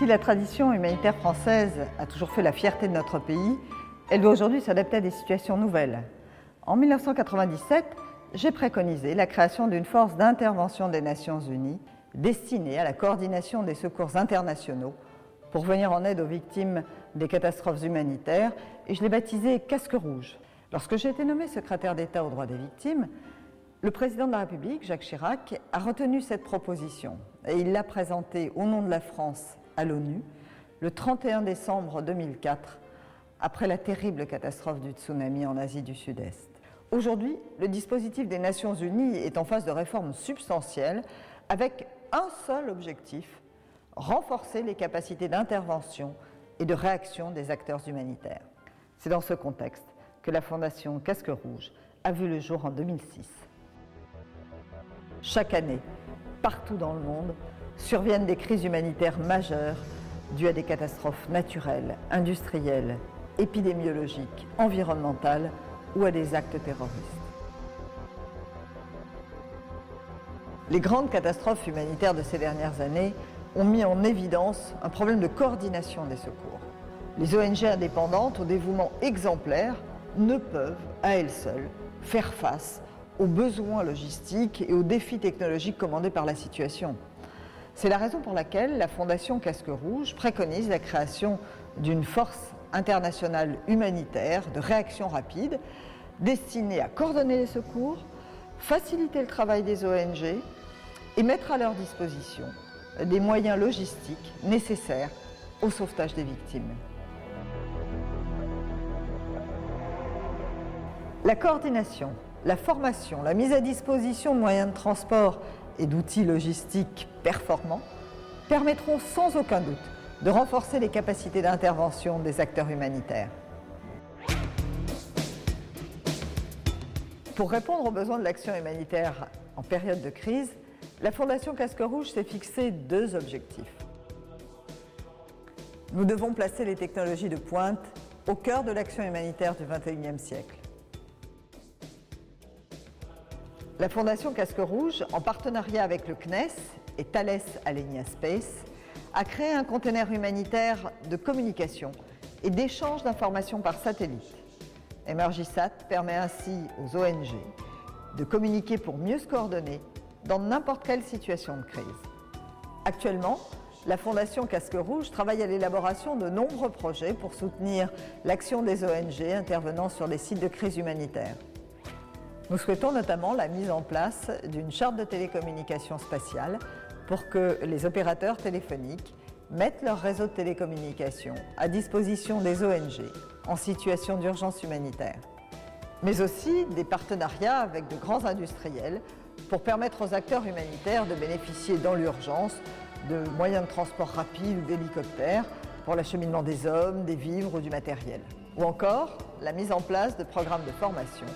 Si la tradition humanitaire française a toujours fait la fierté de notre pays, elle doit aujourd'hui s'adapter à des situations nouvelles. En 1997, j'ai préconisé la création d'une force d'intervention des Nations Unies destinée à la coordination des secours internationaux pour venir en aide aux victimes des catastrophes humanitaires, et je l'ai baptisée Casque Rouge. Lorsque j'ai été nommée secrétaire d'État aux droits des victimes, le président de la République, Jacques Chirac, a retenu cette proposition et il l'a présentée au nom de la France à l'ONU le 31 décembre 2004, après la terrible catastrophe du tsunami en Asie du Sud-Est. Aujourd'hui, le dispositif des Nations Unies est en phase de réforme substantielle avec un seul objectif: renforcer les capacités d'intervention et de réaction des acteurs humanitaires. C'est dans ce contexte que la Fondation Casque Rouge a vu le jour en 2006. Chaque année, partout dans le monde, surviennent des crises humanitaires majeures dues à des catastrophes naturelles, industrielles, épidémiologiques, environnementales ou à des actes terroristes. Les grandes catastrophes humanitaires de ces dernières années ont mis en évidence un problème de coordination des secours. Les ONG indépendantes au dévouement exemplaire ne peuvent, à elles seules, faire face aux besoins logistiques et aux défis technologiques commandés par la situation. C'est la raison pour laquelle la Fondation Casque Rouge préconise la création d'une force internationale humanitaire de réaction rapide destinée à coordonner les secours, faciliter le travail des ONG et mettre à leur disposition des moyens logistiques nécessaires au sauvetage des victimes. La coordination, la formation, la mise à disposition de moyens de transport et d'outils logistiques performants permettront sans aucun doute de renforcer les capacités d'intervention des acteurs humanitaires. Pour répondre aux besoins de l'action humanitaire en période de crise, la Fondation Casque Rouge s'est fixé deux objectifs. Nous devons placer les technologies de pointe au cœur de l'action humanitaire du XXIe siècle. La Fondation Casque Rouge, en partenariat avec le CNES et Thales Alenia Space, a créé un conteneur humanitaire de communication et d'échange d'informations par satellite. EmergiSat permet ainsi aux ONG de communiquer pour mieux se coordonner dans n'importe quelle situation de crise. Actuellement, la Fondation Casque Rouge travaille à l'élaboration de nombreux projets pour soutenir l'action des ONG intervenant sur les sites de crise humanitaire. Nous souhaitons notamment la mise en place d'une charte de télécommunication spatiale pour que les opérateurs téléphoniques mettent leur réseau de télécommunications à disposition des ONG en situation d'urgence humanitaire. Mais aussi des partenariats avec de grands industriels pour permettre aux acteurs humanitaires de bénéficier dans l'urgence de moyens de transport rapides ou d'hélicoptères pour l'acheminement des hommes, des vivres ou du matériel. Ou encore la mise en place de programmes de formation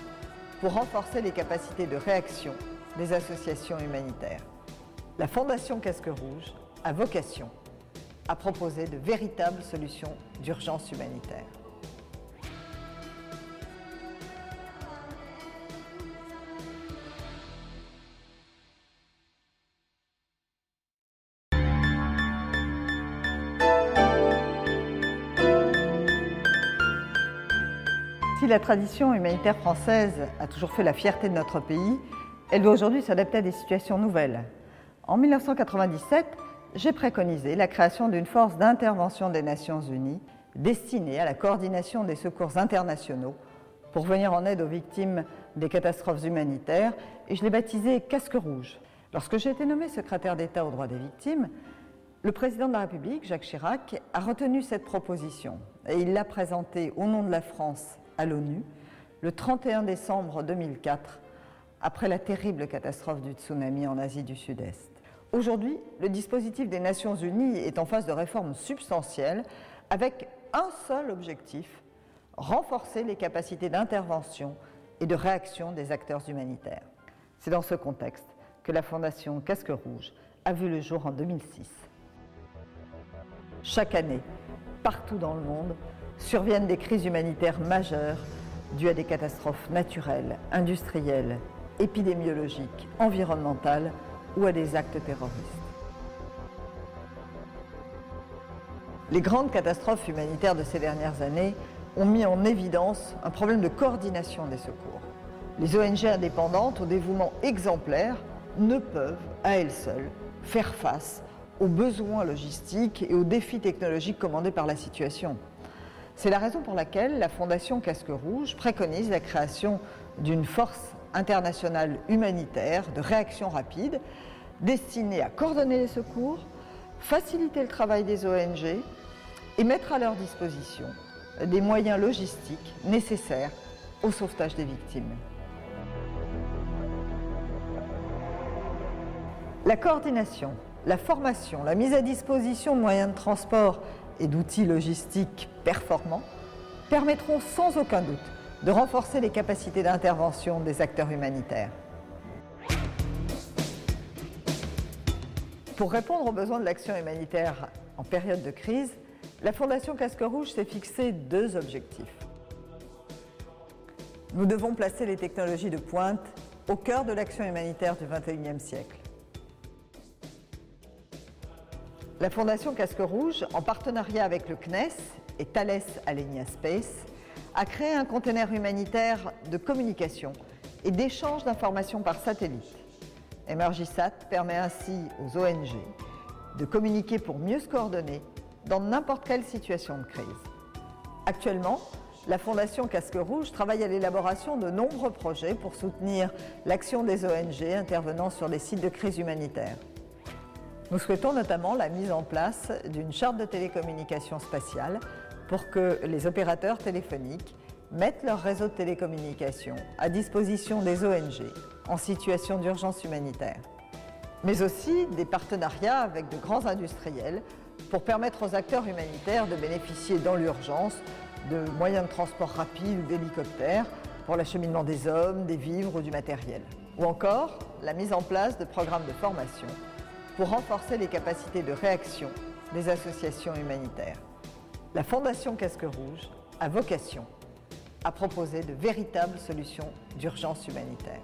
pour renforcer les capacités de réaction des associations humanitaires. La Fondation Casque Rouge a vocation à proposer de véritables solutions d'urgence humanitaire. Si la tradition humanitaire française a toujours fait la fierté de notre pays, elle doit aujourd'hui s'adapter à des situations nouvelles. En 1997, j'ai préconisé la création d'une force d'intervention des Nations Unies destinée à la coordination des secours internationaux pour venir en aide aux victimes des catastrophes humanitaires, et je l'ai baptisée Casque Rouge. Lorsque j'ai été nommée secrétaire d'État aux droits des victimes, le président de la République, Jacques Chirac, a retenu cette proposition et il l'a présentée au nom de la France à l'ONU le 31 décembre 2004, après la terrible catastrophe du tsunami en Asie du Sud-Est. Aujourd'hui, le dispositif des Nations Unies est en phase de réforme substantielle avec un seul objectif: renforcer les capacités d'intervention et de réaction des acteurs humanitaires. C'est dans ce contexte que la Fondation Casque Rouge a vu le jour en 2006. Chaque année, partout dans le monde, surviennent des crises humanitaires majeures dues à des catastrophes naturelles, industrielles, épidémiologiques, environnementales ou à des actes terroristes. Les grandes catastrophes humanitaires de ces dernières années ont mis en évidence un problème de coordination des secours. Les ONG indépendantes au dévouement exemplaire ne peuvent, à elles seules, faire face aux besoins logistiques et aux défis technologiques commandés par la situation. C'est la raison pour laquelle la Fondation Casque Rouge préconise la création d'une force internationale humanitaire de réaction rapide destinée à coordonner les secours, faciliter le travail des ONG et mettre à leur disposition des moyens logistiques nécessaires au sauvetage des victimes. La coordination, la formation, la mise à disposition de moyens de transport et d'outils logistiques performants permettront sans aucun doute de renforcer les capacités d'intervention des acteurs humanitaires. Pour répondre aux besoins de l'action humanitaire en période de crise, la Fondation Casque Rouge s'est fixé 2 objectifs. Nous devons placer les technologies de pointe au cœur de l'action humanitaire du XXIe siècle. La Fondation Casque Rouge, en partenariat avec le CNES et Thales Alenia Space, a créé un conteneur humanitaire de communication et d'échange d'informations par satellite. EmergiSat permet ainsi aux ONG de communiquer pour mieux se coordonner dans n'importe quelle situation de crise. Actuellement, la Fondation Casque Rouge travaille à l'élaboration de nombreux projets pour soutenir l'action des ONG intervenant sur les sites de crise humanitaire. Nous souhaitons notamment la mise en place d'une charte de télécommunication spatiale pour que les opérateurs téléphoniques mettent leur réseau de télécommunications à disposition des ONG en situation d'urgence humanitaire. Mais aussi des partenariats avec de grands industriels pour permettre aux acteurs humanitaires de bénéficier dans l'urgence de moyens de transport rapides ou d'hélicoptères pour l'acheminement des hommes, des vivres ou du matériel. Ou encore la mise en place de programmes de formation pour renforcer les capacités de réaction des associations humanitaires. La Fondation Casque Rouge a vocation à proposer de véritables solutions d'urgence humanitaire.